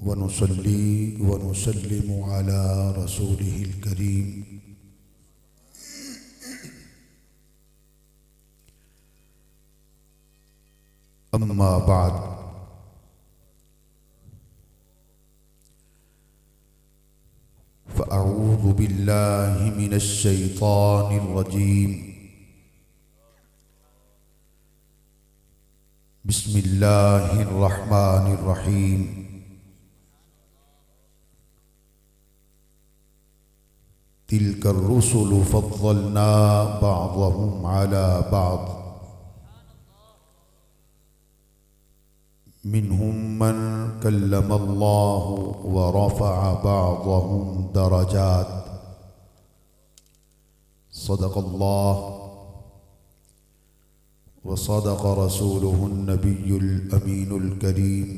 वनुसल्ली वनुसल्लिमु अला रसूलिहिल करीम। अम्मा बाद, फ़अऊज़ु बिल्लाहि मिनश शैतानिर रजीम। बिस्मिल्लाहिर रहमानिर रहीम। तिल्कर रुसुलु फ़द्दलना बअज़हुम अला बअज़ मिनहुम मन कल्लमल्लाहु व रफ़अ बअज़हुम दरजात। सदक़ल्लाह व सदक़ रसूलुहुन नबियुल अमीनुल करीम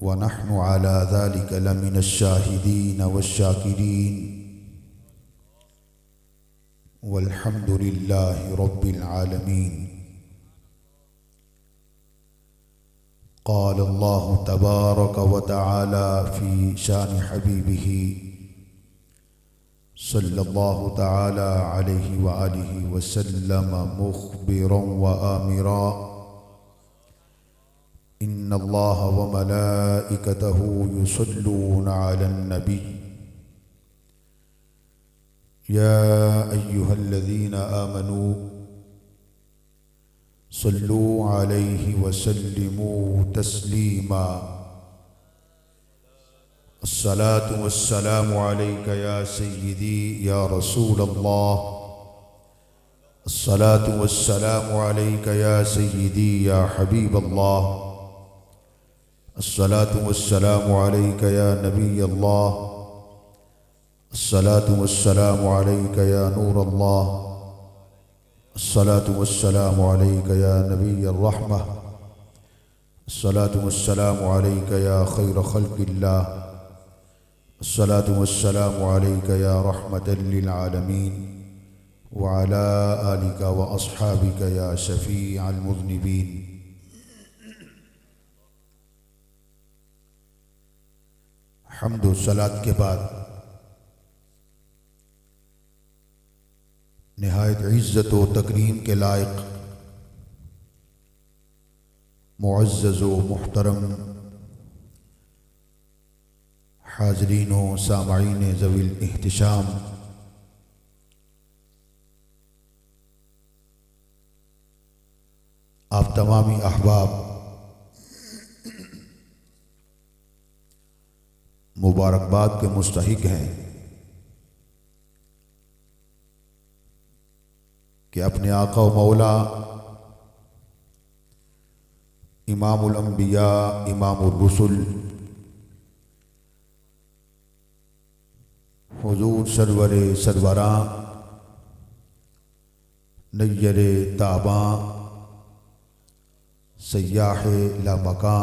व नहनु अला ज़ालिका लमिनश शाहिदीन वश्शाकिरीन वल्हम्दुलिल्लाहि रब्बिल आलमीन। क़ाल अल्लाहु तबारक व तआला फ़ी शान हबीबिही सल्लल्लाहु तआला अलैहि व आलिहि व सल्लम मुख़बिरन व आमिरा। इन्नल्लाह व मलाइकतहु युसल्लूना अलन नबी या अय्युहल्लज़ीना आमनू सल्लू अलैहि व सल्लिमू तस्लीमा। अस्सलातु वस्सलामु अलैका या सय्यिदी या रसूलल्लाह। अस्सलातु वस्सलामु अलैका या सय्यिदी या हबीबल्लाह। अस्सलातु वस्सलामु अलैका या नबीयल्लाह। अस्सलातु वस्सलामु अलैका या नूरल्लाह। अस्सलातु वस्सलामु अलैका या नबिय्यर रहमह। अस्सलातु वस्सलामु अलैका या खैर खल्क़िल्लाह। अस्सलातु वस्सलामु अलैका या रहमतल लिल आलमीन व अला आलिका व अस्हाबिका या शफ़ीअल मुज़निबीन। हम्द व सलात के बाद निहायत इज़्ज़त व तकरीम के लायक मुअज़्ज़ज़ व मुहतरम हाज़रीन व सामईन ज़वील इहतिशाम, आप तमामी अहबाब मुबारकबाद के मुस्तहिक हैं कि अपने आका व मौला इमामुल अंबिया इमामुर रुसुल हुजूर सरवरे सरवरां नय्यरे ताबां सय्याहे लामकां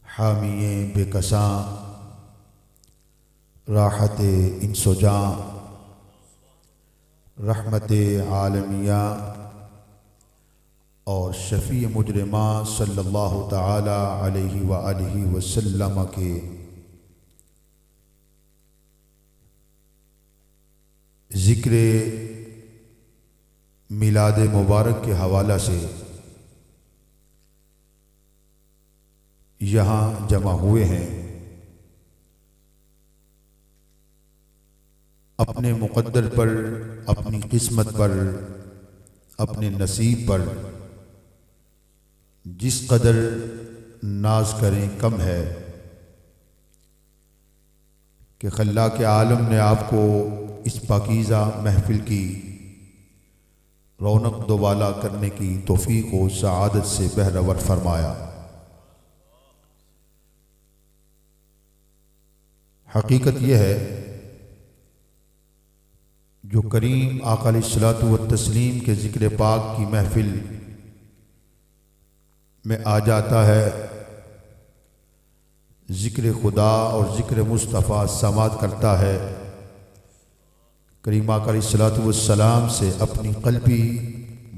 हामिये बेकसां राहते इंसोजां रहमते आलमिया और शफ़ी मुजरिमा सल्लल्लाहु तआला अलैहि व आलिहि वसल्लम के ज़िक्र मिलाद मुबारक के हवाला से यहाँ जमा हुए हैं। अपने मुक़द्दर पर, अपनी किस्मत पर, अपने नसीब पर जिस कदर नाज करें कम है कि खल्लाक़ के आलम ने आपको इस पाकीज़ा महफिल की रौनक दोबाला करने की तौफ़ीक़ व सआदत से बहरवर फरमाया। हकीकत यह है, जो करीम आका अलैहिस्सलातु व तस्लीम के ज़िक्र पाक की महफिल में आ जाता है, ज़िक्र खुदा और ज़िक्र मुस्तफ़ा समात करता है, करीम आका अलैहिस्सलातु वस्सलाम से अपनी क़ल्बी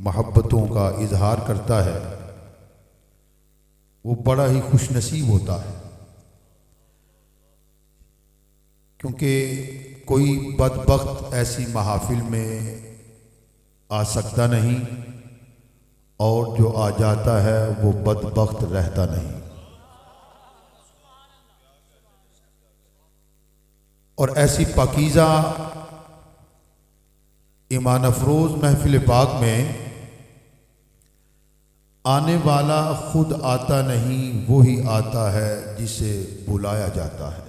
महब्बतों का इजहार करता है, वो बड़ा ही खुशनसीब होता है, क्योंकि कोई बदबख्त ऐसी महाफिल में आ सकता नहीं और जो आ जाता है वो बदबख्त रहता नहीं। और ऐसी पाकीज़ा ईमान अफरोज़ महफिल पाक में आने वाला खुद आता नहीं, वो ही आता है जिसे बुलाया जाता है।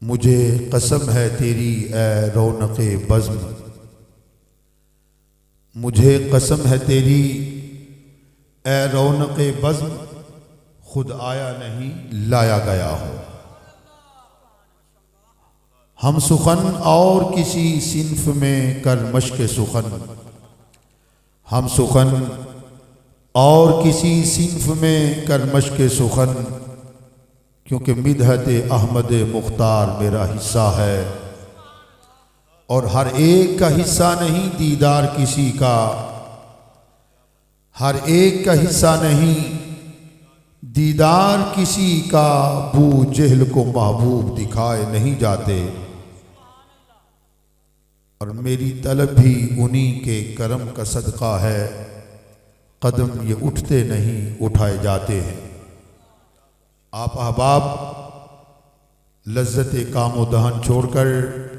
मुझे कसम है तेरी ए रौनक़े बज़्म, मुझे कसम है तेरी ए रौनक़े बज़्म, खुद आया नहीं लाया गया हो। हम सुखन और किसी सिन्फ में कर मश्क सुखन, हम सुखन और किसी सिन्फ में कर मश्क सुखन, क्योंकि मिदहत अहमद मुख्तार मेरा हिस्सा है और हर एक का हिस्सा नहीं दीदार किसी का, हर एक का हिस्सा नहीं दीदार किसी का, बू जहल को महबूब दिखाए नहीं जाते। और मेरी तलब भी उन्हीं के करम का सदका है, कदम ये उठते नहीं उठाए जाते हैं। आप अहबाब लज्जत कामो दहन छोड़कर,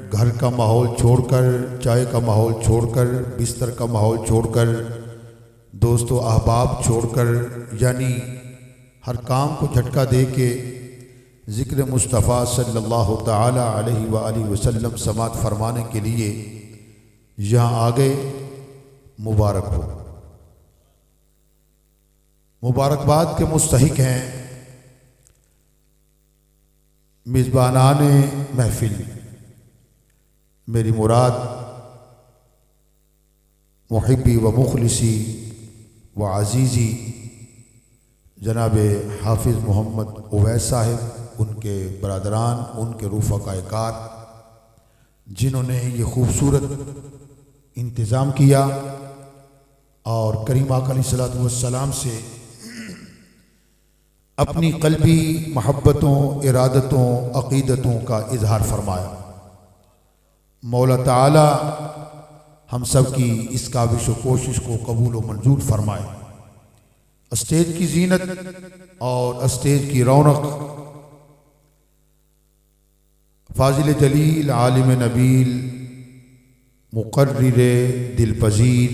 घर का माहौल छोड़कर, चाय का माहौल छोड़कर, बिस्तर का माहौल छोड़कर, दोस्तों अहबाब छोड़कर, यानी हर काम को झटका दे के ज़िक्र मुस्तफ़ा सल्लल्लाहु ताला अलैहि व आलिहि वसल्लम समात फरमाने के लिए यहाँ आ गए। मुबारक हो, मुबारकबाद के मुस्तहिक हैं मिज़बानाने महफिल, मेरी मुराद मुहिब्बी व मुखलिसी व अज़ीज़ी जनाब हाफिज़ मोहम्मद उवैस साहिब, उनके बरदरान, उनके रफ़क़ाए कार, जिन्होंने ये खूबसूरत इंतज़ाम किया और करीम आका अलैहिस्सलातु वस्सलाम से अपनी क़ल्बी महब्बतों, इरादतों, अक़ीदतों का इजहार फरमाया। मौला ताला हम सब की इस काविश व कोशिश को कबूल व मंजूर फरमाए। स्टेज की जीनत और स्टेज की रौनक फाजिल जलील, आलिम नबील, मुक़र्रिर दिल पज़ीर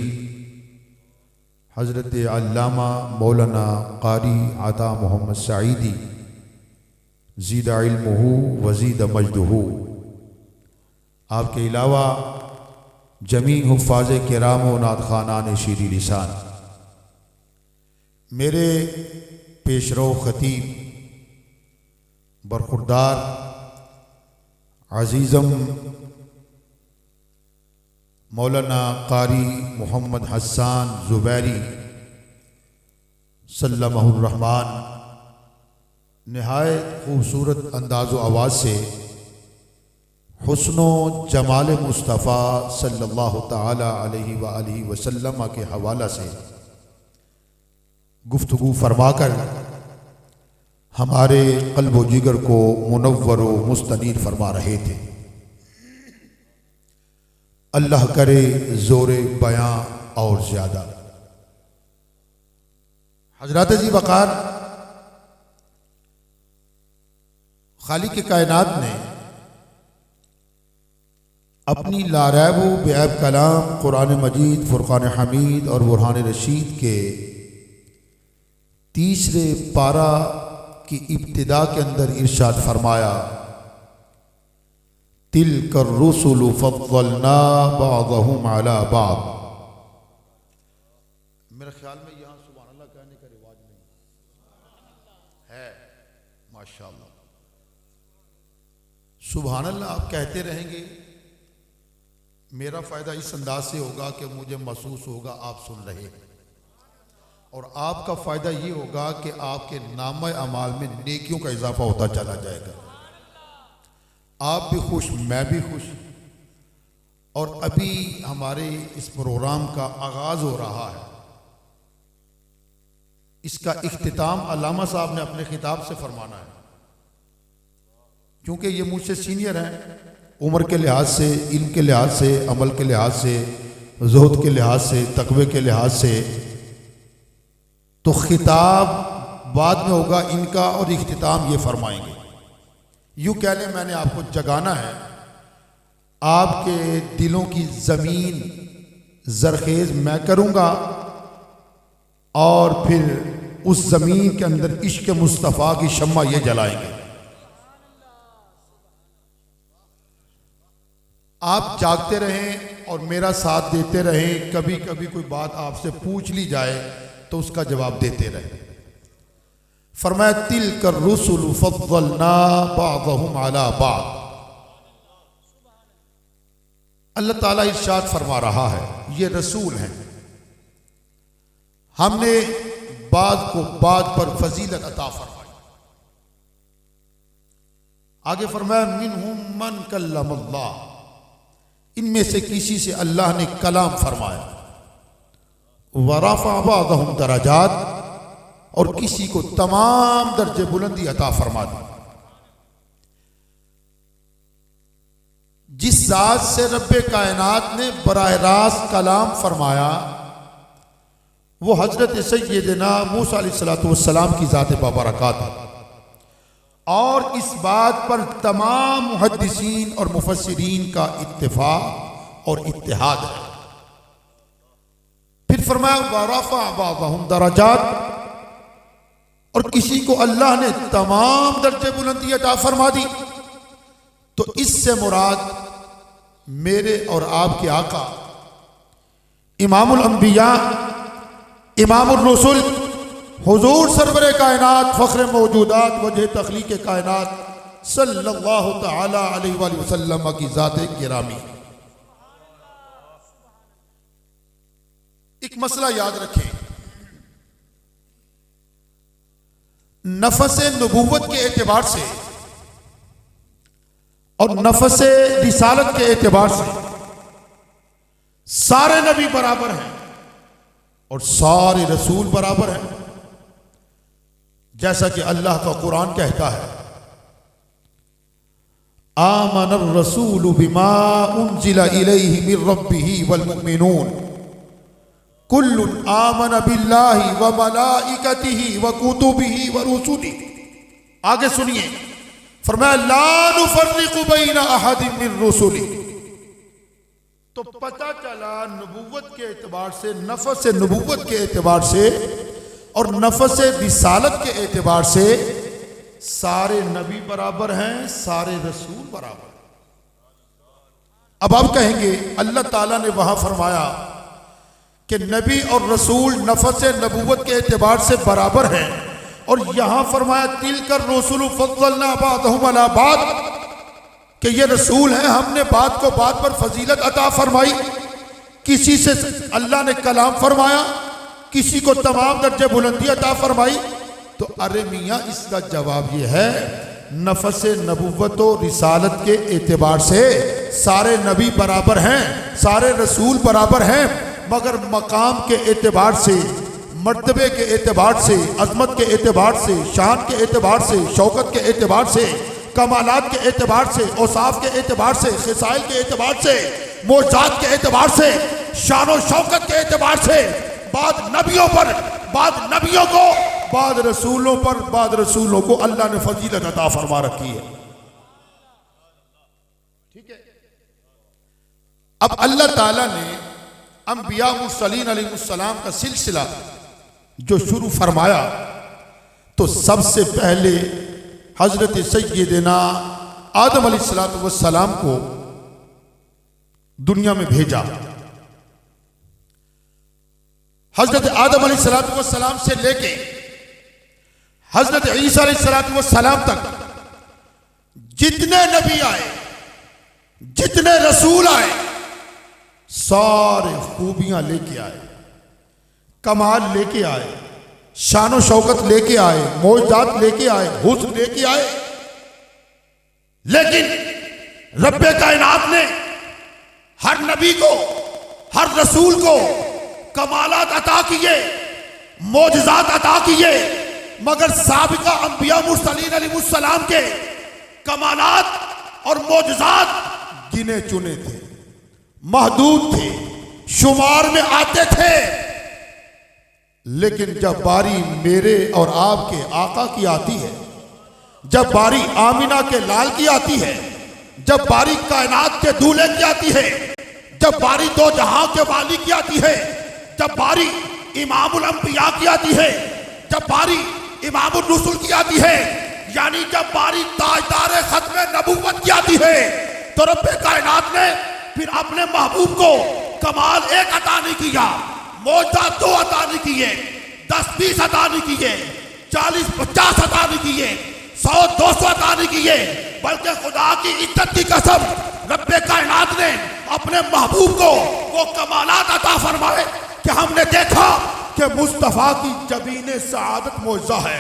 हज़रत अल्लामा मौलाना क़ारी आता मोहम्मद सईदी ज़ीदा इल्मुहु वज़ीद मजदुहु, आपके अलावा जमी हुफ़्फ़ाज़ किराम व नात-ख़ानान शीरी लिसान, मेरे पेशरो ख़तीब बरखुरदार अज़ीज़म मौलाना क़ारी मोहम्मद हसन ज़ुबैरी सल्लल्लाहु रहमान, नहायत खूबसूरत अंदाज़ो आवाज़ से हुस्नो जमाल मुस्तफ़ा सल्लल्लाहु ताला अलैहि व आलिहि वसल्लम के हवाला से गुफ्तगू फरमाकर हमारे क़ल्ब व जिगर को मुनव्वर व मुस्तनीर फरमा रहे थे। अल्लाह करे ज़ोरे बयां और ज़्यादा। हज़रात जी वक़ार, खालिक के कायनात ने अपनी लारैब व बेऐब कलाम कुरान मजीद, फ़ुरक़ान हमीद और बुरहान रशीद के तीसरे पारा की इब्तिदा के अंदर इरशाद फरमाया, तिलकर रुसुलु फ़द्दलना बअदहुम अला बअद। मेरे ख्याल में यहाँ सुभान अल्लाह कहने का रिवाज नहीं है, माशाअल्लाह। सुभान अल्लाह आप कहते रहेंगे, मेरा फ़ायदा इस अंदाज से होगा कि मुझे महसूस होगा आप सुन रहे हैं, और आपका फ़ायदा ये होगा कि आपके नामा अमाल में नेकियों का इजाफा होता चला जाएगा। आप भी खुश, मैं भी खुश। और अभी हमारे इस प्रोग्राम का आगाज़ हो रहा है। इसका इख्तिताम अल्लामा साहब ने अपने खिताब से फरमाना है, क्योंकि ये मुझसे सीनियर हैं उम्र के लिहाज से, इल्म के लिहाज से, अमल के लिहाज से, ज़ुहद के लिहाज से, तकवे के लिहाज से। तो खिताब बाद में होगा इनका और इख्तिताम ये फरमाएंगे। यूँ कह लें मैंने आपको जगाना है, आपके दिलों की ज़मीन ज़रखेज़ मैं करूँगा और फिर उस ज़मीन के अंदर इश्क मुस्तफ़ा की शम्मा ये जलाएंगे। आप जागते रहें और मेरा साथ देते रहें, कभी कभी कोई बात आपसे पूछ ली जाए तो उसका जवाब देते रहें। फरमाया तिलकर रुसुल फद्दलना बादहुम अला बाद। अल्लाह ताला इरशाद फरमा रहा है, ये रसूल हैं, हमने बाद को बाद पर फजीलत अता फरमाई। आगे फरमाया मिनहुम मन कल्लमल्लाह, इनमें से किसी से अल्लाह ने कलाम फरमाया। वरफ़अ बअदहुम दरजात, और किसी को तमाम दर्जे बुलंदी अता फरमा दी। जिस जात से रब्बे कायनात ने बराह रास्त कलाम फरमाया वो हजरत सैयदना मूसा अलैहिस्सलातु वस्सलाम की ज़ात बाबरकात है। और इस बात पर तमाम मुहद्दिसीन और मुफस्सिरीन का इत्तिफाक और इत्तिहाद है। फिर फरमाया वरफ़अ बअदहुम दरजात, और किसी को अल्लाह ने तमाम दर्जे बुलंदी अता फरमा दी। तो इससे मुराद मेरे और आपके आका इमामुल अंबिया, इमामुर रसूल, हुजूर सरवरे कायनात, फ़ख्र मौजूदात, वजह तख्लीक़ कायनात सल्लल्लाहु तआला अलैहि वसल्लम की ज़ात गिरामी। एक मसला याद रखें, नफ़स नबूवत के एतबार से और नफ़स रिसालत के एतबार से सारे नबी बराबर हैं और सारे रसूल बराबर हैं। जैसा कि अल्लाह का कुरान कहता है, आमनर रसूल बिमा उन्जिला इलैहि मिर रब्बिही वल मुमिनून कुल्लुन आमन बिल्लाहि व मलाइकतिही व कुतुबिही व रुसुलिही। आगे सुनिए, फरमाया ला नुफर्रिकु बैना अहदिन मिन रुसुलिही। तो पता चला नबूवत के एतबार से, नफ़स नबूवत के एतबार से और नफ़स रिसालत के एतबार से सारे नबी बराबर हैं, सारे रसूल बराबर। अब आप कहेंगे अल्लाह ताला ने वहां फरमाया कि नबी और रसूल नफ़स नबूवत के एतबार से बराबर हैं, और यहां फरमाया तिलकर रसूल फद्दलना बअदहुम अला बाद, कि ये रसूल हैं, हमने बात को बात पर फजीलत अता फरमाई। किसी से अल्लाह ने कलाम फरमाया, किसी को तमाम दर्जे बुलंदी अता फरमाई। तो अरे मियाँ, इसका जवाब ये है नफ़स नबूवत और रिसालत के एतबार से सारे नबी बराबर हैं, सारे रसूल बराबर हैं, मगर मकाम के एतबार से, मर्तबे के एतबार से, अजमत के एतबार से, शान के एतबार से, शौकत के एतबार से, कमालात के एतबार से, औसाफ के एतबार से, खिसाइल के एतबार से, मोजात के एतबार से, शान और शौकत के एतबार से बाद नबियों पर, बाद नबियों को, बाद रसूलों पर, बाद रसूलों को अल्लाह ने फजीलत अता फरमा रखी है। ठीक है। अब अल्लाह ताला ने अंबिया मुरसलीन अलैहिस्सलाम का सिलसिला जो शुरू फरमाया, तो सबसे पहले हजरत सैयदना आदम अलैहिस्सलाम को दुनिया में भेजा। हजरत आदम अलैहिस्सलाम से लेके हजरत ईसा अलैहिस्सलाम तक जितने नबी आए, जितने रसूल आए, सारे खूबियां लेके आए, कमाल लेके आए, शानो शौकत लेके आए, मौजदात लेके आए, हुस्न लेके आए। लेकिन रब्बे कायनात ने हर नबी को, हर रसूल को कमालात अता किए, मोजज़ात अता किए, मगर साबिका अंबिया मुरसलीन अलैहिस्सलाम के कमालात और मोजज़ात गिने चुने थे, महदूद थे, शुमार में आते थे। लेकिन जब बारी मेरे और आपके आका की आती है, जब बारी आमिना के लाल की आती है, जब बारी कायनात के दूल्हे की आती है, जब बारी दो जहां के वाली की आती है, जब बारी इमामुल अंबिया की आती है, जब बारी इमामुल रुसुल की आती है, यानी जब बारी ताजदार खत्म नबूवत की आती है, तो रब्बे कायनात ने फिर अपने महबूब को कमाल एक अता नहीं किया, मौजा दो अता नहीं किए, 10-20 अता नहीं किए, 40-50 अता नहीं किए, 100-200 अता नहीं किए, बल्कि खुदा की इज्जत की कसम रब्बे कायनात ने अपने महबूब को वो कमालात अता फरमाए कि हमने देखा कि मुस्तफ़ा की जबीन सआदत मौजा है,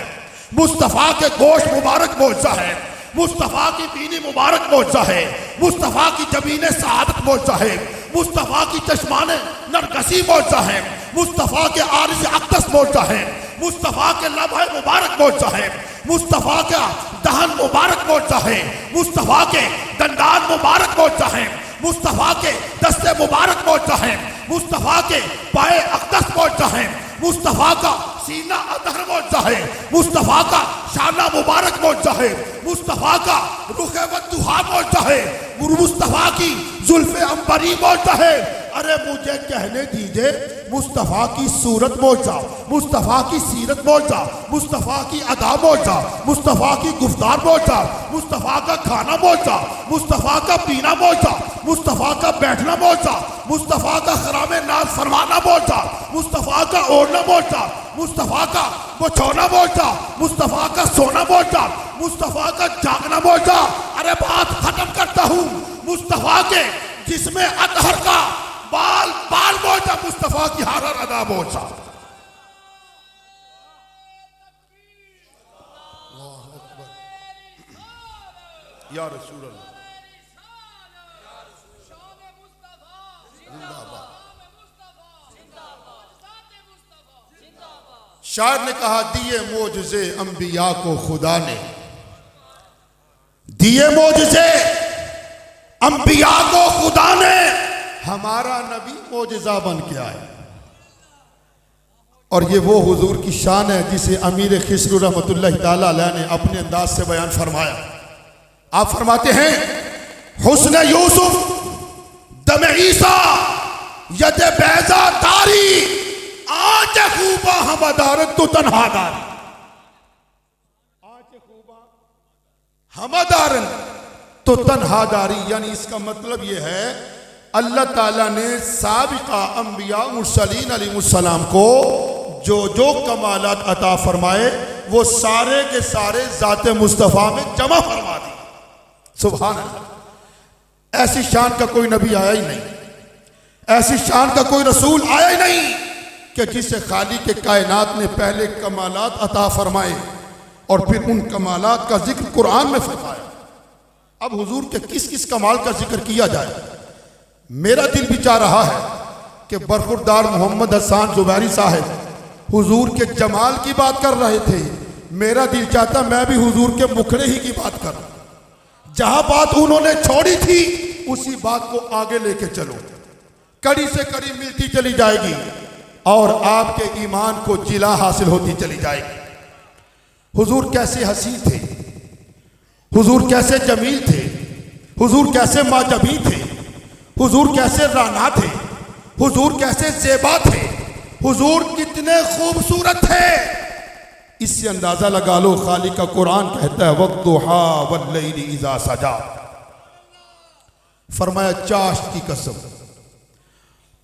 मुस्तफ़ा के गोश्त मुबारक मौजा है, मुस्तफ़ा की बीनी मुबारक मौजा है, मुस्तफ़ा की जबीन सआदत मौजा है, मुस्तफ़ा की चश्माने नरगसी मौजा है, मुस्तफ़ा के आरिज़ अक़दस मौजा है, मुस्तफ़ा के लम्हे मुबारक मौजा है, मुस्तफ़ा का दहन मुबारक मौजा है, मुस्तफ़ा के दंदान मुबारक मौजा है, मुस्तफ़ा के दस्ते मुबारक मौजा है, मुस्तफ़ा के पाए अक़दस मौजा है, मुस्तफ़ा का सीना अतहर मौजा है, मुस्तफ़ा का शाना मुबारक मौजा है, मुस्तफ़ा का रुखे वद्दुहा मौजा है, मुस्तफ़ा की जुल्फ़े अंबरी मौजा है। अरे मुझे कहने दीजिए, मुस्तफ़ा की सूरत मौजा, मुस्तफ़ा की सीरत मौजा, मुस्तफ़ा की अदा मौजा, मुस्तफ़ा की गुफ्तार मौजा, मुस्तफ़ा का खाना मौजा, मुस्तफ़ा का पीना मौजा, मुस्तफ़ा का बैठना मौजा, मुस्तफ़ा का खरामे नाज फरमाना मौजा, मुस्तफ़ा का ओढ़ना मौजा, मुस्तफ़ा का बचौना मौजा, मुस्तफ़ा का सोना मौजा, मुस्तफ़ा का जागना मौजा। अरे बात खत्म करता हूँ, मुस्तफ़ा के जिसमें अतहर का बाल बाल मौजा, मुस्तफ़ा की हर अदा मौजा। या रसूल अल्लाह, शायर ने कहा, दिए मोजज़े अंबिया को खुदा ने, दिए मोजज़े अंबिया को खुदा ने, हमारा नबी मोजज़ा बन के आए। और ये वो हुजूर की शान है जिसे अमीर खिस्रू रहमतुल्लाह ताला अलैह ने अपने अंदाज से बयान फरमाया। आप फरमाते हैं, हुस्न यूसुफ दम ईसा यद बैजा तारी, आज खूबा हमदारत तो तन्हादारी, आज खूबा हमदारन तो तन्हादारी। यानी इसका मतलब यह है, अल्लाह ताला ने साबिका अंबिया मुरसलीन अलैहिस्सलाम को जो जो कमालात अता फरमाए वो सारे के सारे ज़ाते मुस्तफ़ा में जमा फरमा दी। सुभान अल्लाह। ऐसी शान का कोई नबी आया ही नहीं, ऐसी शान का कोई रसूल आया ही नहीं कि जिसे खालिक के कायनात ने पहले कमालात अता फरमाए और फिर उन कमालात का जिक्र कुरान में फरमाया। अब हुजूर के किस किस कमाल का जिक्र किया जाए। मेरा दिल भी चाह रहा है कि बरखुरदार मोहम्मद हसन जुबैरी साहब हुजूर के जमाल की बात कर रहे थे, मेरा दिल चाहता मैं भी हुजूर के मुखड़े ही की बात करूं। जहां बात उन्होंने छोड़ी थी उसी बात को आगे लेके चलो, कड़ी से कड़ी मिलती चली जाएगी और आपके ईमान को जिला हासिल होती चली जाएगी। हुजूर कैसे हसी थे, हुजूर कैसे जमील थे, हुजूर कैसे माजबी थे, हुजूर कैसे राना थे, हुजूर कैसे ज़ेबा थे, हुजूर कितने खूबसूरत थे। इससे अंदाजा लगा लो, खालिक का कुरान कहता है वक़्तुहा वल्लैलि इज़ा सजा। फरमाया चाश्त की कसम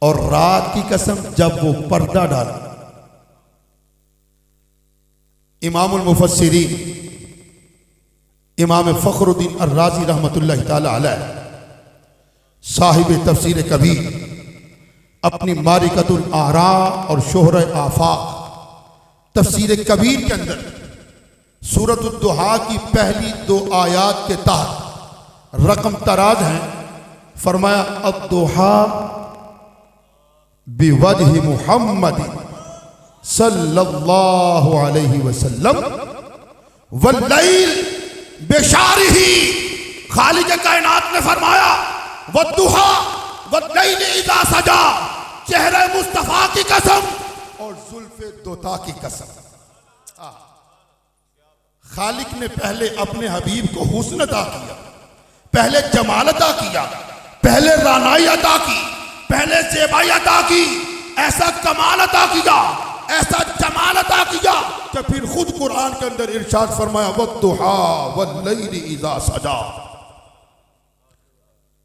और रात की कसम जब वो पर्दा डाला। इमामुल मुफस्सिरीन इमाम फ़खरुद्दीन अर्राज़ी रहमतुल्लाह ताला अलैह साहिब तफसीर कबीर अपनी मारिकतुल आरा और शोहर आफाक तफसीर कबीर के अंदर सूरतुद दुहा की पहली 2 आयात के तहत रकम तराज हैं। फरमाया अद्दुहा बिवजहि मुहम्मद सल्लल्लाहु अलैहि वसल्लम वल्लैल बेशारिही, खालिक कायनात ने फरमाया वद्दुहा वल्लैल इज़ा सजा, चेहरे मुस्तफा की कसम और जुल्फे दोता की कसम। खालिक ने पहले अपने हबीब को हुस्न अता किया, पहले जमाल अता किया, पहले रानाई अता की, पहले ज़ेबाई अता की, ऐसा कमाल अता किया, ऐसा जमाल अता किया कि फिर खुद कुरान के अंदर इरशाद फरमाया वद्दुहा वल्लैल इज़ा सजा,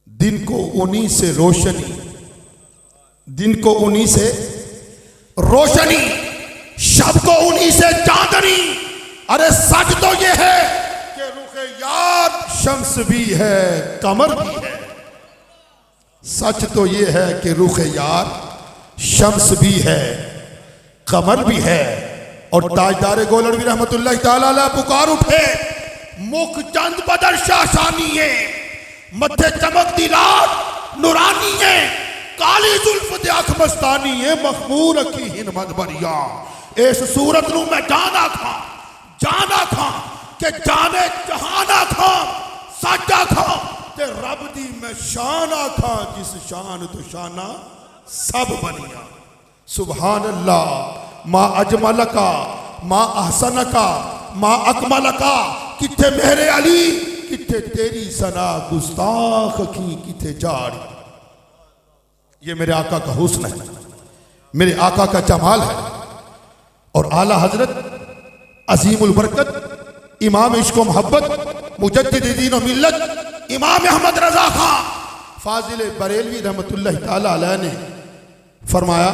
दिन को उन्हीं से रोशनी, दिन को उन्हीं से रोशनी, शब को उन्हीं से चांदनी। अरे सच तो ये है कि रुखे यार शम्स भी है कमर भी है, सच तो ये है कि रुखे यार शम्स भी है कमर भी है। और ताजदार गोलड़वी रहमतुल्लाह ताला अलैह पुकार उठे, मुख चंद बदर शाशानी है, मत्थे चमक दी लाट नूरानी है, काली जुल्फ दे अख मस्तानी है, मखमूर की हिन मदबरिया। इस सूरत नूं मैं जाना था कि जाने जहाना था, साजा था ते रब दी मैं शाना था, जिस शान तो शाना सब बनिया। सुभान अल्लाह। मा अजमलका मा अहसनका मा अकमलका, किथे मेरे अली किथे तेरी सना गुस्ताख की किथे जाड़ी। ये मेरे आका का हुस्न है, मेरे आका का जमाल है। और आला हजरत अजीमुल बरकत इमाम इश्क व मोहब्बत मुजद्दिद दीन व मिल्लत इमाम अहमद रजा खां फाजिल बरेलवी रहमतुल्लाह ताला अलैह ने फरमाया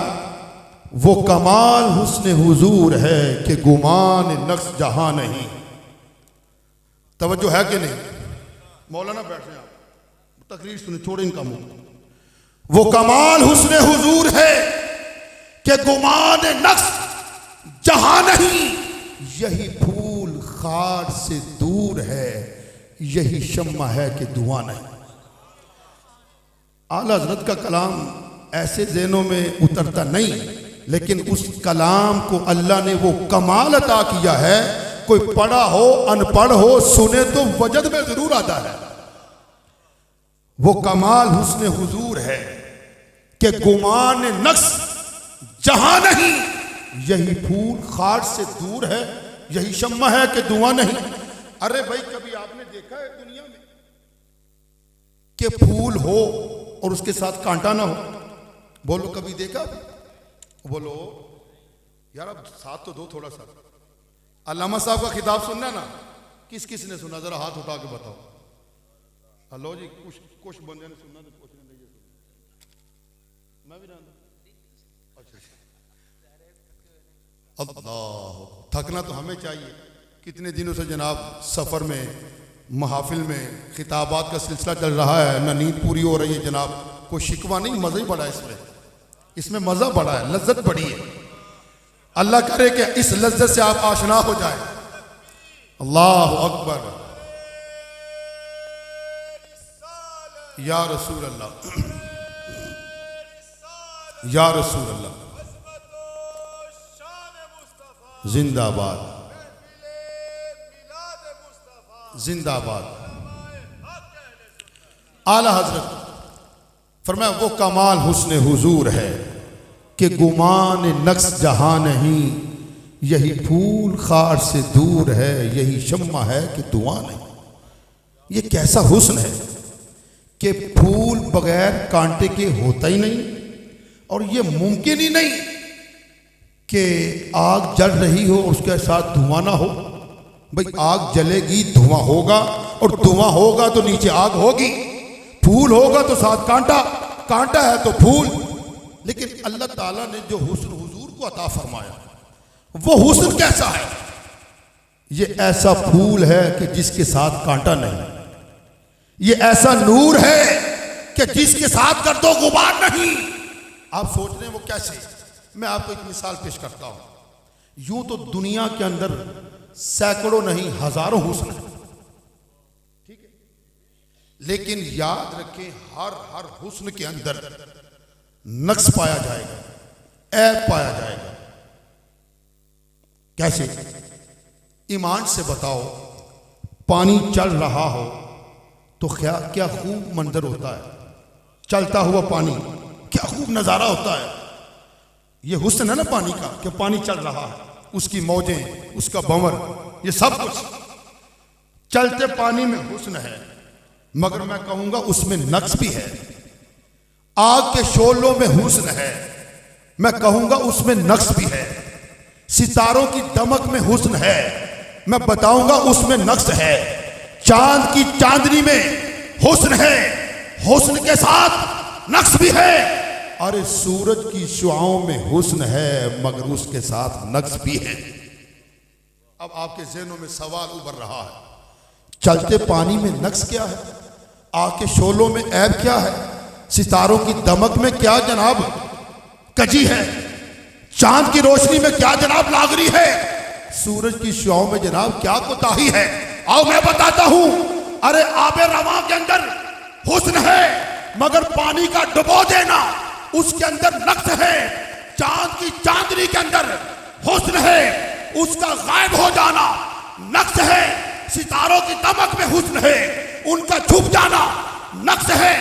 वो कमाल हुस्न हुजूर है कि गुमान नक्श जहां नहीं। तवज्जो है कि नहीं? मौलाना बैठे आप, तकरीर सुने, छोड़े इनका मुंह। वो कमाल हुस्न हुजूर है कि गुमान नक्श जहां नहीं, यही फूल खार से दूर है, यही शम्मा है कि धुआं नहीं। आला हज़रत का कलाम ऐसे ज़हनों में उतरता नहीं, लेकिन उस कलाम को अल्लाह ने वो कमाल अता किया है, कोई पढ़ा हो अनपढ़ हो सुने तो वजद में जरूर आता है। वो कमाल हुस्न हुजूर है कि गुमान नक्श जहां नहीं, यही फूल खार से दूर है, यही शम्मा है कि धुआं नहीं। अरे भाई कभी आपने देखा है दुनिया में कि फूल हो और उसके साथ कांटा ना हो? बोलो कभी देखा? बोलो यार, अब साथ तो दो थोड़ा सा। अल्लामा साहब का खिताब सुनना ना, किस किस ने सुना? जरा हाथ उठा के बताओ। हेलो जी, कुछ बंदे ने सुनना तो पूछने लगे। मैं भी अल्लाह, थकना तो हमें चाहिए। कितने दिनों से जनाब सफ़र में, महफिल में खिताबात का सिलसिला चल रहा है, ना नींद पूरी हो रही है जनाब। कोई शिकवा नहीं, मज़ा ही बड़ा है इसमें मज़ा बड़ा है, लज्जत बड़ी है। अल्लाह करे कि इस लज्जत से आप आशना हो जाए। अल्लाह अकबर। या रसूल अल्लाह, या रसूल अल्लाह, जिंदाबाद जिंदाबाद। आला हजरत फरमाया वो कमाल हुस्न हुजूर है कि गुमान नक्श जहां नहीं, यही फूल खार से दूर है, यही शम्मा है कि धुआं नहीं। ये कैसा हुस्न है कि फूल बगैर कांटे के होता ही नहीं, और ये मुमकिन ही नहीं कि आग जल रही हो उसके साथ धुआं ना हो। भाई आग जलेगी, धुआं होगा, और धुआं होगा तो नीचे आग होगी। फूल होगा तो साथ कांटा, कांटा है तो फूल। लेकिन अल्लाह ताला ने जो हुस्न हुजूर को अता फरमाया, वो हुस्न कैसा है? ये ऐसा फूल है कि जिसके साथ कांटा नहीं। ये ऐसा नूर है कि जिसके साथ कर दो गुबार नहीं। आप सोच रहे हैं वो कैसे? मैं आपको एक मिसाल पेश करता हूं। यूं तो दुनिया के अंदर सैकड़ों नहीं हजारों हुस्न है, ठीक है, लेकिन याद रखें हर हुस्न के अंदर नक्श पाया जाएगा, ऐब पाया जाएगा। कैसे? ईमान से बताओ, पानी चल रहा हो तो क्या क्या खूब मंजर होता है, चलता हुआ पानी क्या खूब नज़ारा होता है। ये हुस्न है ना पानी का, कि पानी चल रहा है, उसकी मौजें, उसका भंवर, ये सब कुछ। चलते पानी में हुस्न है, मगर मैं कहूंगा उसमें नक्स भी है। आग के शोलों में हुस्न है, मैं कहूंगा उसमें नक्स भी है। सितारों की दमक में हुस्न है, मैं बताऊंगा उसमें नक्स है। चांद की चांदनी में हुस्न है, हुस्न के साथ नक्स भी है। अरे सूरज की शुआओं में हुस्न है, मगर उसके साथ नक्स भी है। अब आपके ज़हनों में सवाल उभर रहा है, चलते पानी में नक्स क्या है? आग के शोलों में ऐब क्या है? सितारों की दमक में क्या जनाब कजी है? चांद की रोशनी में क्या जनाब लागरी है? सूरज की शुआओं में जनाब क्या कोताही है? आओ मैं बताता हूं। अरे आबे रवा के अंदर हुस्न है, मगर पानी का डुबो देना उसके अंदर नक्स है। चांद की चांदनी के अंदर हुस्न है, उसका गायब हो जाना नक्स है। सितारों की दमक में हुस्न है, उनका छुप जाना नक्स है।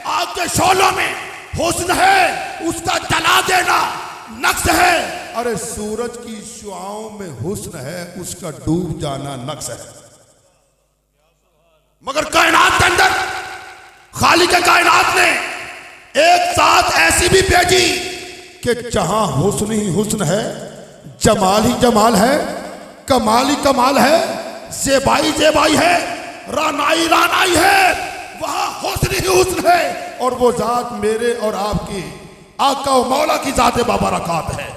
आग के शोलों में हुस्न है, उसका जला देना नक्स है। अरे सूरज की शुआओं में हुस्न है, उसका डूब जाना नक्स है। मगर कायनात के अंदर खालिक कायनात ने एक साथ ऐसी भी भेजी कि जहां हुस्न ही हुस्न है, जमाल ही जमाल है, कमाल ही कमाल है, ज़ेबाई ज़ेबाई है, रानाई रानाई है, वहां हुस्न ही हुस्न है। और वो जात मेरे और आपकी आका व मौला की जाते बाबरकत है।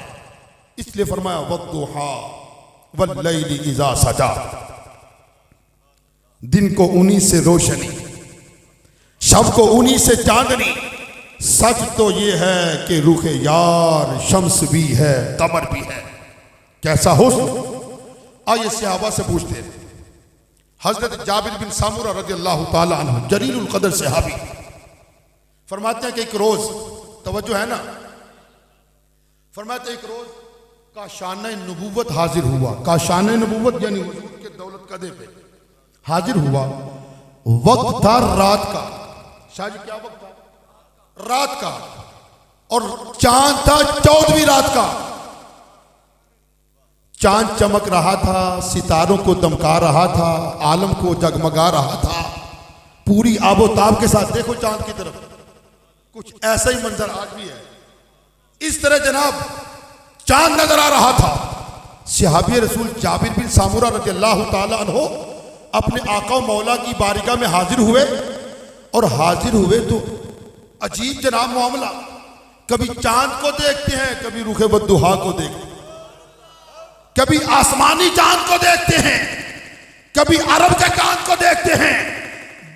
इसलिए फरमाया वद्दुहा वल्लैलि इज़ा सजा, दिन को उन्हीं से रोशनी, शब को उन्हीं से चांदनी। सच तो ये है कि रुखे यार शम्स भी है, कमर भी है। कैसा हुस्न? आइए सहाबा से पूछते हैं। हजरत जाबिर बिन सामुरा रज़ियल्लाहु ताला अन्हु जलीलुल क़द्र सहाबी फरमाते हैं कि एक रोज, तवज्जो है ना, फरमाते एक रोज काशाने नबूवत हाजिर हुआ। काशाने नबूवत यानी हुजूर के दौलत कदे पे हाजिर हुआ। वक्त था रात का। शाहजी क्या वक्त था? रात का। और चांद था 14वीं रात का। चांद चमक रहा था, सितारों को दमका रहा था, आलम को जगमगा रहा था पूरी आबोताब के साथ। देखो चांद की तरफ, कुछ ऐसा ही मंजर आज भी है। इस तरह जनाब चांद नजर आ रहा था। सहाबी रसूल जाबिर बिन सामुरा रज़ियल्लाहु ताला अन्हु अपने आका मौला की बारगाह में हाजिर हुए। और हाजिर हुए तो अजीब जनाब मामला, कभी चांद को देखते हैं, कभी रुखे बद्दुहा को देखते हैं, कभी आसमानी चांद को देखते हैं, कभी अरब के चांद को देखते हैं।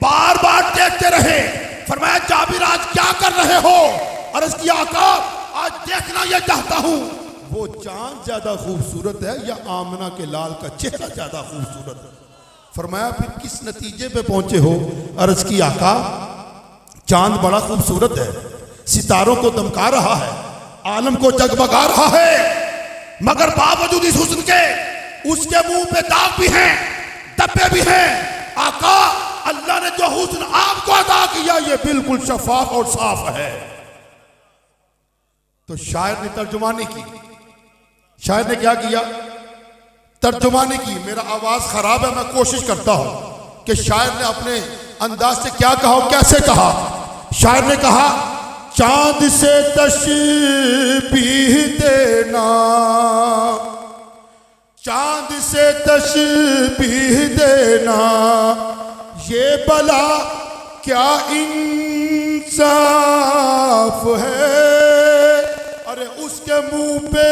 बार बार देखते रहे। फरमाया जाबिर आज क्या कर रहे हो? अर्ज़ किया आका आज देखना यह चाहता हूं, वो चांद ज्यादा खूबसूरत है या आमना के लाल का चेहरा ज्यादा खूबसूरत है? फरमाया फिर किस नतीजे पे पहुंचे हो? अर्ज़ की आका चांद बड़ा खूबसूरत है, सितारों को दमका रहा है, आलम को जगमगा रहा है, मगर बावजूद इस हुस्न के उसके मुंह पे दाग भी हैं, धब्बे भी हैं। आका अल्लाह ने जो हुस्न आपको अता किया ये बिल्कुल शफाफ और साफ है। तो शायर ने तर्जुमानी की। शायर ने क्या किया? तर्जुमानी की। मेरा आवाज खराब है, मैं कोशिश करता हूं कि शायर ने अपने अंदाज से क्या कहा और कैसे कहा। शायर ने कहा चांद से तशबीह देना, चांद से तशबीह देना, ये भला क्या इंसाफ है? अरे उसके मुंह पे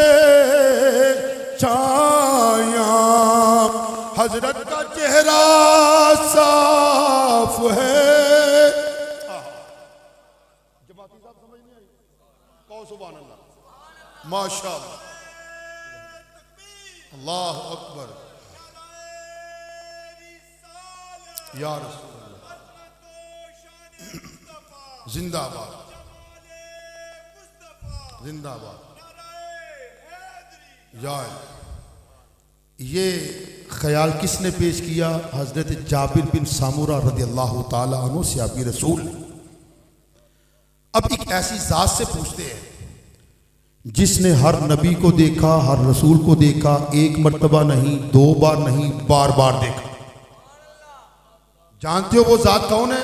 छाया, हजरत का चेहरा साफ है। जमाती साहब समझ नहीं आई? कहो सुभान अल्लाह, माशाअल्लाह, अल्लाह अकबर, या रसूल अल्लाह, जिंदाबाद जिंदाबाद। या ये ख्याल किसने पेश किया? हजरत जाबिर बिन सामुरा रदियल्लाहु ताला अन्हु सहाबी रसूल। अब एक ऐसी जात से पूछते हैं जिसने हर नबी को देखा, हर रसूल को देखा, एक मर्तबा नहीं, 2 बार नहीं, बार बार देखा। जानते हो वो जात कौन है?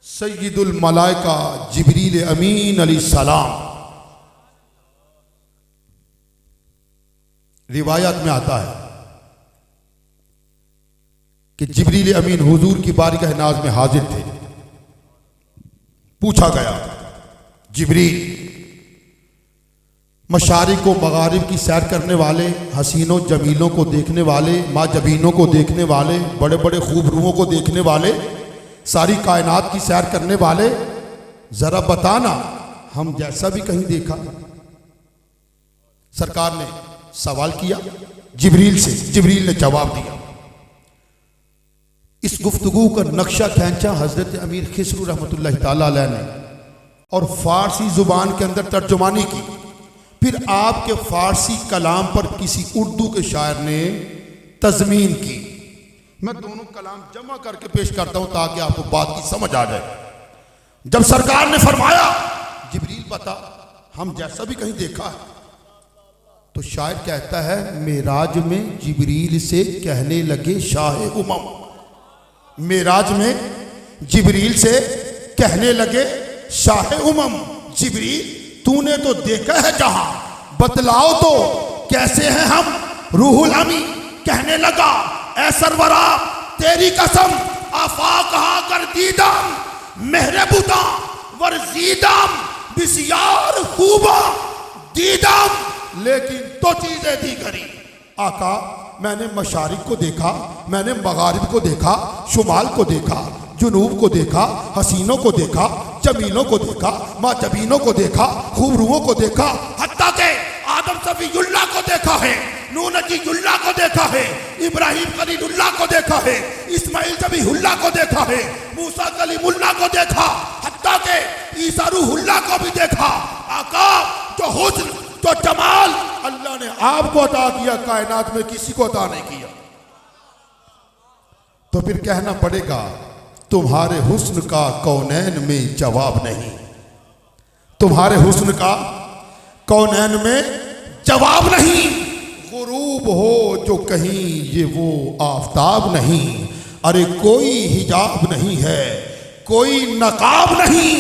सय्यदुल मलाइका जिब्रील अमीन अलैहिस्सलाम। रिवायत में आता है कि जिब्रील अमीन हुजूर की बारगाह नाज में हाजिर थे। पूछा गया, जिब्रील, मशारिक व मगारिब की सैर करने वाले, हसीनों जमीलों को देखने वाले, माँ जबीनों को देखने वाले, बड़े बड़े खूबरूओं को देखने वाले, सारी कायनात की सैर करने वाले, जरा बताना हम जैसा भी कहीं देखा? सरकार ने सवाल किया जिब्रील से, जिब्रील ने जवाब दिया। इस गुफ्तगू का नक्शा खींचा हजरत अमीर खिसरू रहमतुल्लाह ताला अलैह ने और फारसी जुबान के अंदर तर्जुमानी की। फिर आपके फारसी कलाम पर किसी उर्दू के शायर ने तज़मीन की। मैं दोनों कलाम जमा करके पेश करता हूं ताकि आपको बात की समझ आ जाए। जब सरकार ने फरमाया, जिब्रील बता हम जैसा भी कहीं देखा है, तो शायर कहता है, मेराज में जिब्रील से कहने लगे शाह उमम। मेराज में जिब्रील से कहने लगे शाह उमम, जिब्रील तूने तो देखा है जहां, बतलाओ तो कैसे हैं हम? रूहुल अमी कहने लगा, ऐ सरवरा तेरी कसम, आफा कहा कर दीदाम, मेहरबुदा वर्जीदाम, बिसियार खूबा दीदाम, लेकिन तो चीजें दी करी। आका मैंने मशारिक को देखा, मैंने मगारिब को देखा, शुमाल को देखा, जुनूब को देखा, हसीनों को देखा, जमीलों को देखा, माँ जबीनों को देखा, खूबरूओं को देखा, हत्ता के आदम सफीउल्लाह को देखा है, नूह नजीउल्लाह को देखा है, इब्राहिम खलीलुल्लाह को देखा है, इस्माइल ज़बीहुल्लाह को देखा है, मूसा कलीमुल्लाह को देखा, हत्ता के ईसा रूहुल्लाह को भी देखा। आका जो हुस्न, जो जमाल अल्लाह ने आपको अता किया, कायनात में किसी को अता नहीं किया। तो फिर कहना पड़ेगा, तुम्हारे हुस्न का कौनैन में जवाब नहीं, तुम्हारे हुस्न का कौनैन में जवाब नहीं। गुरूब हो जो कहीं ये वो आफताब नहीं, अरे कोई हिजाब नहीं है, कोई नकाब नहीं,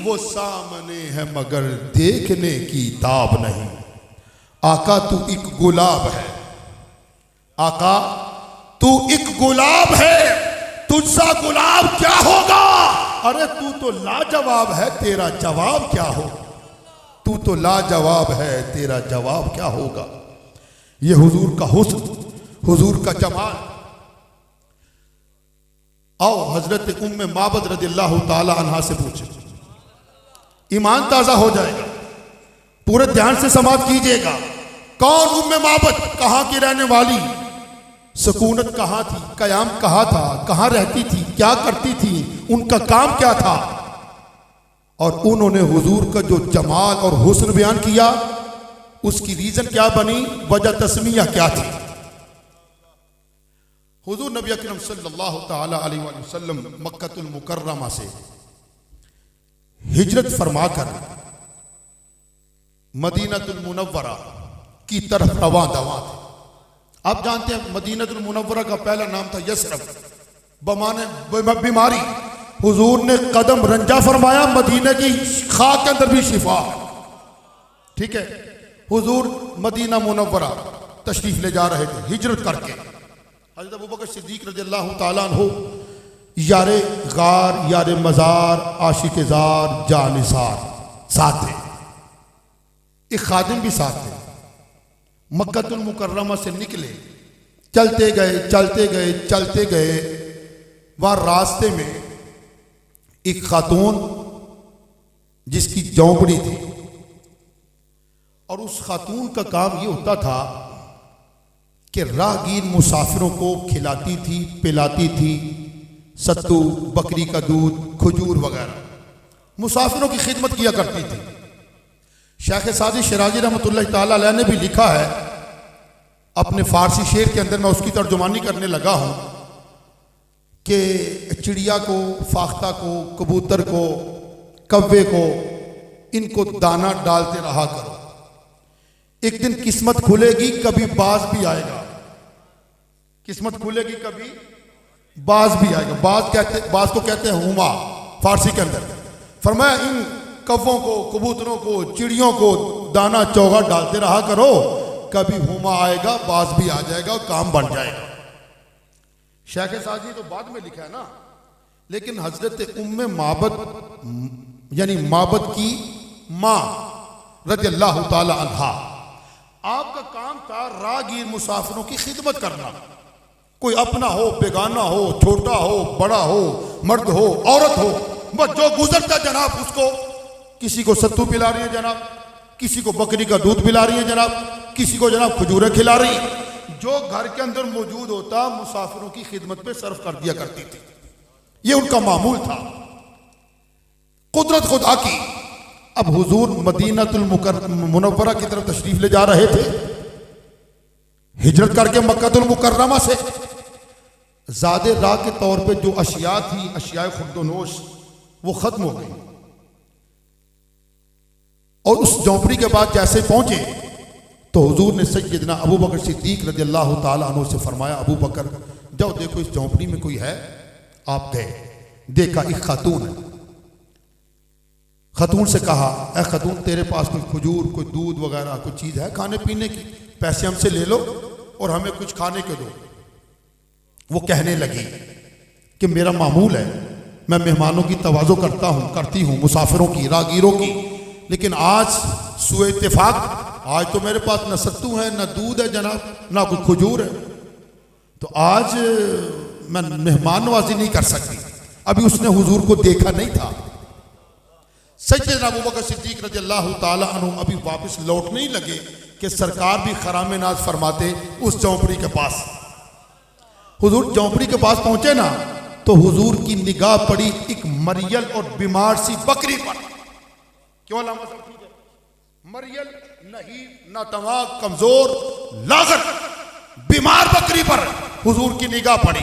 वो सामने है मगर देखने की ताब नहीं। आका तू एक गुलाब है, आका तू एक गुलाब है, तुझसा गुलाब क्या होगा? अरे तू तो लाजवाब है, तेरा जवाब क्या होगा? तू तो लाजवाब है, तेरा जवाब क्या होगा? ये हुजूर का हुस्न, हुजूर का जमाल। आओ हजरत उम्मे माबद रदियल्लाहु ताला अन्हा से पूछे, ईमान ताजा हो जाएगा। पूरे ध्यान से समाप्त कीजिएगा। कौन उम्मे माबद, कहां की रहने वाली, सुकूनत कहां थी, कयाम कहां था, कहां रहती थी, क्या करती थी, उनका काम क्या था? और उन्होंने हुजूर का जो जमाल और हुस्न बयान किया, उसकी रीजन क्या बनी, वजह तस्मिया क्या थी? हुजूर नबी अकरम सल्लल्लाहु ताला अलैहि वसल्लम मक्कतुल मुकर्रमा से हिजरत फरमाकर मदीनतुल मुनव्वरा की तरफ रवां दवा थे। आप जानते हैं मदीनतुल मुनव्वरा का पहला नाम था यसरब, बमाने बीमारी। हुजूर ने कदम रंजा फरमाया, मदीने की खाक के अंदर भी शिफा है। ठीक है, हुजूर मदीना मुनव्वरा तशरीफ ले जा रहे थे हिजरत करके। हज़रत अबू बकर सिद्दीक रज़ियल्लाहु ताला अन्हु यारे गार, यारे मज़ार, आशिक ज़ार, जानिसार साथ थे, एक खादिम भी साथ थे। मक्कतुल मुकर्रमा से निकले, चलते गए चलते गए चलते गए, वहां रास्ते में एक खातून जिसकी झोंपड़ी थी, और उस खातून का काम ये होता था कि राहगीर मुसाफिरों को खिलाती थी, पिलाती थी, सत्तू, बकरी का दूध, खजूर वगैरह, मुसाफिरों की खिदमत किया करती थी। शेख सादी शिराजी रहमतुल्लाह ताला अलैह ने भी लिखा है अपने फारसी शेर के अंदर मैं उसकी तर्जुमानी करने लगा हूं कि चिड़िया को, फाख्ता को, कबूतर को, कव्वे को, इनको दाना डालते रहा करो। एक दिन किस्मत खुलेगी, कभी बाज भी आएगा। किस्मत खुलेगी, कभी बाज भी आएगा। बाज को कहते हैं हुमा फारसी के अंदर। फरमाया इन कव्वों को, कबूतरों को, चिड़ियों को दाना चौगा डालते रहा करो, कभी हुमा आएगा, बाज भी आ जाएगा और काम बन जाएगा। शेख साजी तो बाद में लिखा है ना, लेकिन हजरत उम्मे माबद यानी माबद की मां रज़ियल्लाहु ताला अन्हा, आपका काम था रागीर मुसाफिरों की खिदमत करना। कोई अपना हो, बेगाना हो, छोटा हो, बड़ा हो, मर्द हो, औरत हो, बस जो गुजरता जनाब उसको, किसी को सत्तू पिला रही है जनाब, किसी को बकरी का दूध पिला रही है जनाब, किसी को जनाब खजूरें खिला रही। जो घर के अंदर मौजूद होता मुसाफिरों की खिदमत पे सर्व कर दिया करती थी। ये उनका मामूल था। कुदरत खुदा की। अब हुजूर मदीनातुल मुनव्वरा की तरफ तशरीफ ले जा रहे थे, हिजरत करके मक्कातुल मुकर्रमा से। ज़ादे राह के तौर पे जो अशिया थी, अशिया खुर्दोनोश, वो खत्म हो गई। और उस झोंपड़ी के बाद जैसे पहुंचे तो हुजूर ने सैयदना अबू बकर सिद्दीक रज़ियल्लाहु ताला अन्हु से फरमाया, अबू बकर जाओ देखो इस झोंपड़ी में कोई है। आप गए, देखा एक खातून है। खातून से कहा, ए खातून तेरे पास कोई खजूर, कोई दूध वगैरह कोई चीज़ है खाने पीने की? पैसे हमसे ले लो और हमें कुछ खाने के दो। वो कहने लगी कि मेरा मामूल है, मैं मेहमानों की तवाज़ो करती हूँ, मुसाफिरों की, रागीरों की, लेकिन आज सुए इत्तेफाक आज तो मेरे पास न सत्तू है, न दूध है जनाब, ना कोई खजूर है, तो आज मैं मेहमान नवाजी नहीं कर सकती। अभी उसने हुजूर को देखा नहीं था। सैयदना अबू बकर सिद्दीक रज़ियल्लाहु ताला अन्हु अभी वापस लौटने ही लगे कि सरकार भी खरामे नाज फरमाते उस झोंपड़ी के पास। हुजूर झोंपड़ी के पास पहुंचे ना, तो हुजूर की निगाह पड़ी एक मरियल और बीमार सी बकरी पर। क्यों अल्लाह ठीक है? मरियल नहीं, नातवा, कमजोर, लागत, बीमार बकरी पर हुजूर की निगाह पड़ी।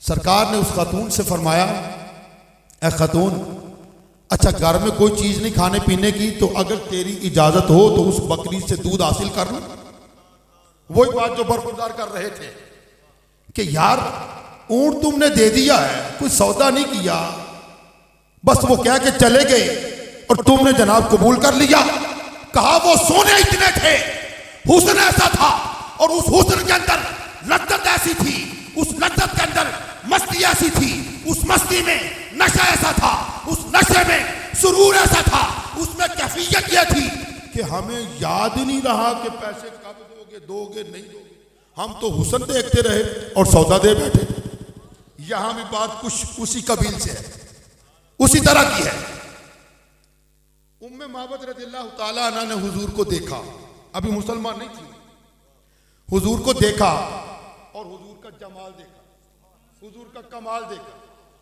सरकार ने उस खातून से फरमाया, ए खातून, अच्छा घर में कोई चीज नहीं खाने पीने की, तो अगर तेरी इजाजत हो तो उस बकरी से दूध हासिल कर लो। वही बात जो बरखुरदार कर रहे थे कि यार ऊंट तुमने दे दिया है, कोई सौदा नहीं किया, बस वो कह के चले गए और तुमने जनाब कबूल कर लिया। कहा वो सोने इतने थे, हुस्न ऐसा था, और उस हुस्न के अंदर लज्जत ऐसी थी, उस लज्जत के अंदर मस्ती ऐसी थी, उस मस्ती में नशा ऐसा था, उस नशे में सुरूर ऐसा था, उसमें कैफियत यह थी कि हमें याद ही नहीं रहा कि पैसे कब दोगे, दोगे नहीं दोगे, हम तो हुस्न देखते रहे और सौदा दे बैठे। यहां भी बात कुछ उसी कबील से है, उसी तरह की है। उम्मे माबद रज़ियल्लाहु ताला अन्हा ने हुजूर को देखा, अभी मुसलमान नहीं थी, हुजूर को देखा और हुजूर का जमाल देखा, हुजूर का कमाल देखा,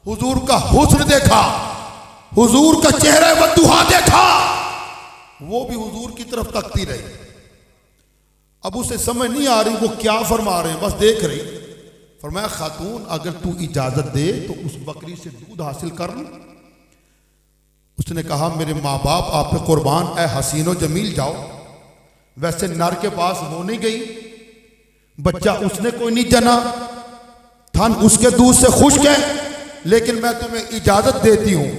हुजूर का हुस्न देखा, हुजूर का चेहरा वद्दुहा देखा। वो भी हुजूर की तरफ तकती रही। अब उसे समझ नहीं आ रही वो क्या फरमा रहे हैं, बस देख रही। फरमाया, खातून अगर तू इजाजत दे तो उस बकरी से दूध हासिल कर लो। उसने कहा, मेरे माँ बाप आप पे कुर्बान, ए हसीनो जमील जाओ। वैसे नर के पास वो नहीं गई, बच्चा उसने कोई नहीं जना, थन उसके दूध से खुश्क है, लेकिन मैं तुम्हें इजाजत देती हूं।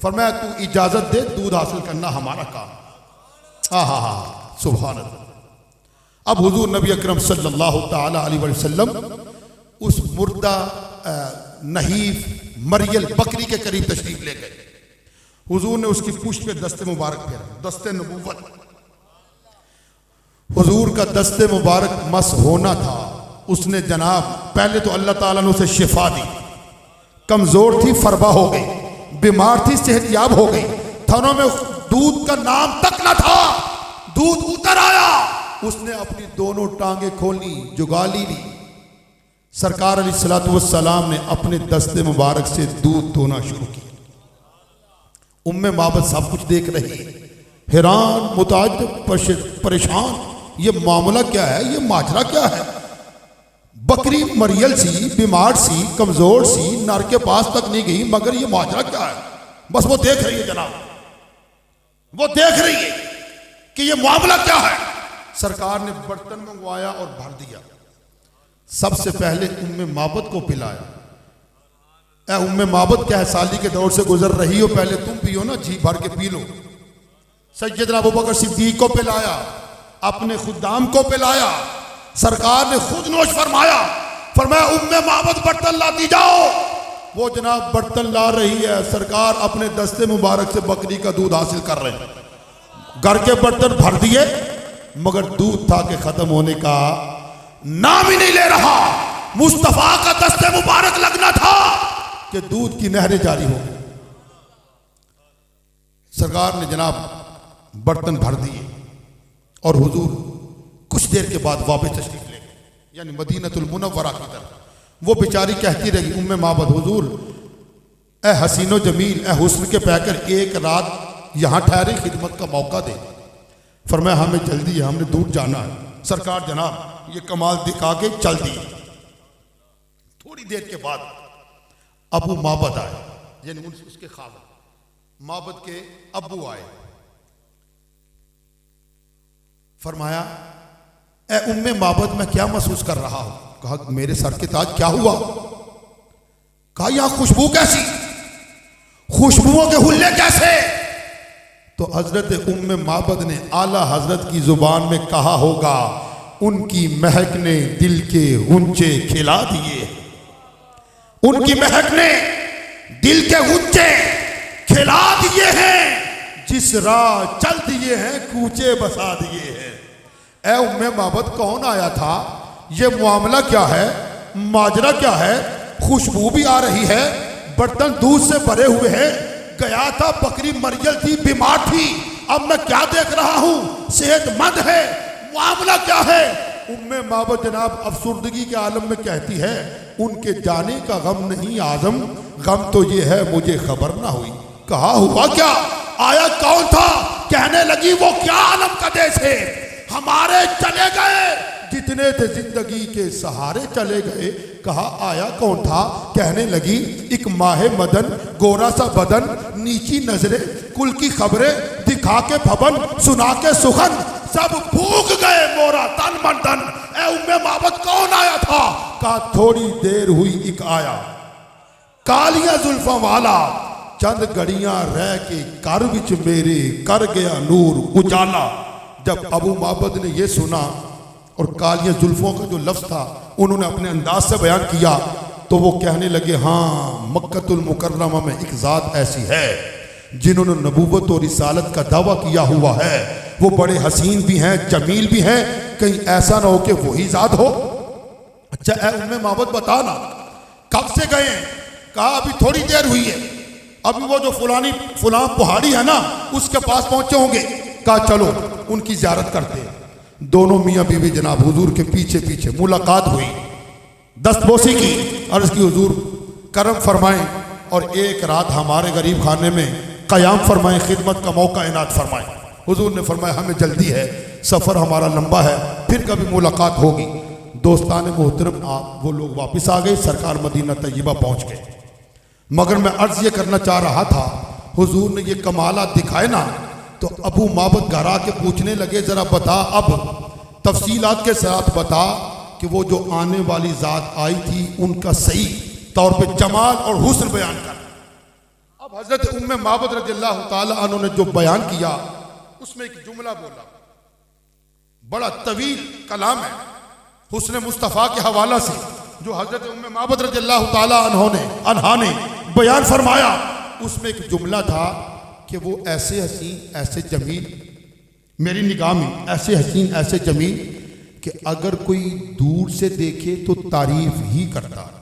फरमाया, तू इजाजत दे, दूध हासिल करना हमारा काम। हा हा, सुभान अल्लाह। अब हुजूर नबी अकरम सल्लल्लाहु ताला अलैहि वसल्लम उस मुर्दा नहीफ मरियल बकरी के करीब तशरीफ ले गए। हुजूर ने उसकी पुष्ट पे दस्ते मुबारक फेरा, दस्ते नबूवत। हुजूर का दस्ते मुबारक मस होना था। उसने जनाब पहले तो अल्लाह ताला ने उसे शिफा दी। कमजोर थी, फरबा हो गई, बीमार थी, सेहतयाब हो गई, थनों में दूध का नाम तक न था, दूध उतर आया। उसने अपनी दोनों टांगे खोली, जुगाली ली। सरकार अलैहिस्सलातु वस्सलाम ने अपने दस्ते मुबारक से दूध धोना शुरू किया। उम्मे माबद सब कुछ देख रही, हैरान, मुताज्जिब, परेशान ये मामला क्या है, ये माजरा क्या है। बकरी मरियल सी, बीमार सी, कमजोर सी, नर के पास तक नहीं गई, मगर ये माजरा क्या है। बस वो देख रही है जनाब, वो देख रही है कि ये मामला क्या है। सरकार ने बर्तन मंगवाया और भर दिया। सबसे पहले उम्मे माबद को पिलाया। ए उम्मे माबद क्या है, साली के दौर से गुजर रही हो, पहले तुम पियो ना, जी भर के पी लो। सैयदना अबू बकर सिद्दीक को पिलाया, अपने खुदाम को पिलाया। सरकार ने खुद नोश फरमाया, फरमाया उम्मे माबद बर्तन लाती जाओ। वो जनाब बर्तन ला रही है, सरकार अपने दस्ते मुबारक से बकरी का दूध हासिल कर रहे हैं। घर के बर्तन भर दिए, मगर दूध था कि खत्म होने का नाम ही नहीं ले रहा। मुस्तफा का दस्ते मुबारक लगना था कि दूध की नहरें जारी हो। सरकार ने जनाब बर्तन भर दिए और हुजूर कुछ देर के बाद वापस तशरीफ ले गए, यानी मदीनतुल मुनव्वरा की तरफ। वो बेचारी कहती रही उम्मे माबद, हुजूर ए हसीनो जमील, ए हुस्न के पैकर, एक रात यहां ठहरे, खिदमत का मौका दे। फरमाया हमें जल्दी है, हमने दूर जाना है। सरकार जनाब ये कमाल दिखा के चल दी। थोड़ी देर के बाद अबू माबद आए, यानी उसके खाला माबद के अब्बू आए। फरमाया ए उम्मे माबद मैं क्या महसूस कर रहा हूं। कहा मेरे सर के ताज क्या हुआ। कहा यहां खुशबू कैसी, खुशबुओं के हुल्ले कैसे। तो हजरत उम्मे माबद ने आला हजरत की जुबान में कहा होगा, उनकी महक ने दिल के गुंचे खिला दिए, उनकी महक ने दिल के गुंचे खिला दिए हैं, जिस राह चल दिए हैं कूचे बसा दिए हैं। ए उम्मे माबद कौन आया था, ये मामला क्या है, माजरा क्या है। खुशबू भी आ रही है, बर्तन दूध से भरे हुए हैं। गया था बकरी मरियल थी, बीमार थी, अब मैं क्या देख रहा हूं, सेहतमंद है, मामला क्या है। उम्मे माबद जनाब अफसुर्दगी के आलम में कहती है, उनके जाने का गम नहीं आजम, गम तो ये है मुझे खबर ना हुई। कहा हुआ क्या, आया कौन था। कहने लगी वो क्या आलम का देश है, हमारे चले गए जितने थे जिंदगी के सहारे चले गए। कहा आया कौन था। कहने लगी एक माहे मदन, गोरा सा बदन, नीची नजरें, कुल की खबरें, दिखा के भवन, सुना के सुखन, सब भूख गए मोरा तन मन धन। ए उम्मे माबद कौन आया था। कहा थोड़ी देर हुई एक आया, कालिया जुल्फा वाला, चंद घड़ियां रह के कर विच मेरे कर गया नूर उजाला। जब अबू माबद ने यह सुना और कालिया जुल्फों का जो लफ्ज था उन्होंने अपने अंदाज से बयान किया, तो वो कहने लगे हाँ मक्कतुल मुकर्रमा में एक जात ऐसी है जिन्होंने नबूवत और रिसालत का दावा किया हुआ है। वो बड़े हसीन भी हैं, जमील भी हैं, कहीं ऐसा ना हो कि वही जात हो। अच्छा ए उम्मे माबद बता ना कब से गए हैं। कहा अभी थोड़ी देर हुई है, अभी वो जो फुलां पहाड़ी है ना उसके पास पहुंचे होंगे। कहा चलो उनकी ज़ियारत करते हैं। दोनों मियाँ बीवी जनाब हुजूर के पीछे पीछे मुलाकात हुई, दस्तबोसी की, अर्ज की हुजूर करम फरमाएं और एक रात हमारे गरीब खाने में क़याम फरमाएं, खिदमत का मौका इनात फरमाएं। हुजूर ने फरमाया हमें जल्दी है, सफ़र हमारा लंबा है, फिर कभी मुलाकात होगी। दोस्तान मोहतरम आप वो लोग वापस आ गए, सरकार मदीना तैयबा पहुँच गए। मगर मैं अर्ज़ ये करना चाह रहा था, हुजूर ने ये कमालात दिखाए ना, तो अबू माबद घर आके पूछने लगे जरा बता, अब तफसीलात के साथ बता कि वो जो आने वाली ज़ात आई थी उनका सही तौर पे जमाल और हुस्न बयान कर। अब हजरत उम्मे माबद रज़ियल्लाहु ताला अन्हा ने जो बयान किया उसमें एक जुमला बोला, बड़ा तवील कलाम है हुस्न मुस्तफ़ा के हवाला से, जो हजरत उम्मे माबद रज़ियल्लाहु ताला अन्हा ने बयान फरमाया। उसमें एक जुमला था कि वो ऐसे हसीन ऐसे जमील, मेरी निगाह में ऐसे हसीन ऐसे जमील कि अगर कोई दूर से देखे तो तारीफ ही करता है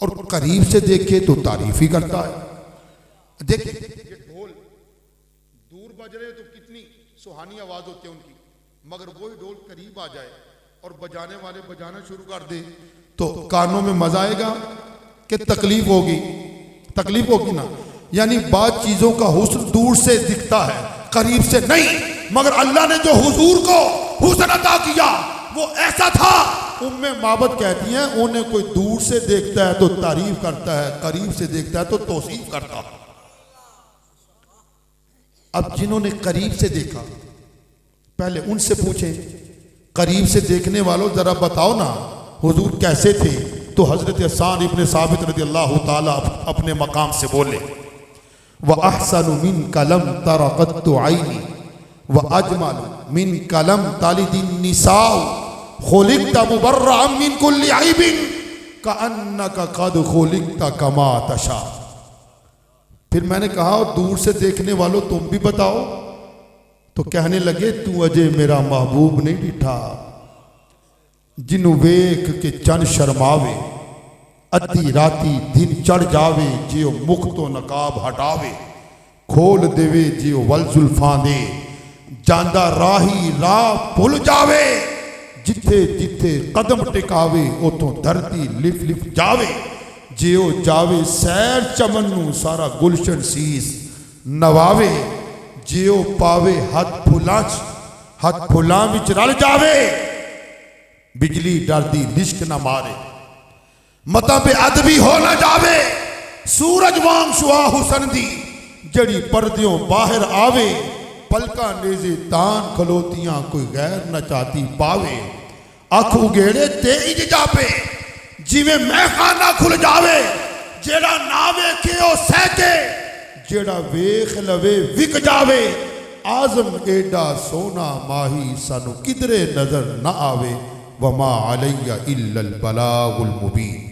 और करीब से देखे तो तारीफ ही करता है। देखिए ये ढोल दूर बज रहे तो कितनी सुहानी आवाज होती है उनकी, मगर वही ढोल करीब आ जाए और बजाने वाले बजाना शुरू कर दे तो कानों में मजा आएगा कि तकलीफ होगी, तकलीफ होगी ना। यानी बाद चीजों का हुस्न दूर से दिखता है, करीब से नहीं। मगर अल्लाह ने जो हुजूर को हुस्न अता किया, वो ऐसा था। उम्मे माबद कहती हैं उन्हें कोई दूर से देखता है तो तारीफ करता है, करीब से देखता है तो तौसीफ करता है। अब जिन्होंने करीब से देखा पहले उनसे पूछें, करीब से देखने वालों जरा बताओ ना हुजूर कैसे थे। तो हजरत हसन इब्ने साबित रदियल्लाहु ताला अपने मकाम से बोले, व अहसनु मिन कलम तरक़त्तु आईनी व अजमल मिन कलम तालिदिन निसाउ खुलिक़्ता मुबर्रअम मिन कुल्लि ऐबिन कअन्नका क़द खुलिक़्ता कमा तशा। फिर मैंने कहा दूर से देखने वालों तुम भी बताओ। तो कहने लगे, तू अजय मेरा महबूब नहीं डिठा, जिन्हू वेख के चन शर्मावे, अद्धी राती दिन चढ़ जावे, जियो मुख तो नकाब हटावे, खोल देवे जियो वल जुल्फां दे, जांदा राही राह भुल जावे, जिथे जिथे कदम टिकावे उतों धरती लिफ लिफ जावे, जियो जावे सैर चमन नू सारा गुलशन सीस नवावे, जियो पावे हथ फुलां विच रल जावे, बिजली डरदी लिश्क न मारे, मता पे अदबी हो न जावे, सूरज वांग शुआ हुसन दी जड़ी पर्दियों बाहर आवे, पलका नेजे तान खलोतियां कोई गैर न चाहती पावे, अख उगेड़े ते इंज जापे जिवें महखाना खुल जावे, जेड़ा ना वेखे ओ सहके, जेड़ा वेख लवे विक जावे, आजम एडा सोना माही सानू किधरे नजर न आवे, वमा अलैया इल्लल बलागुल मुबीन।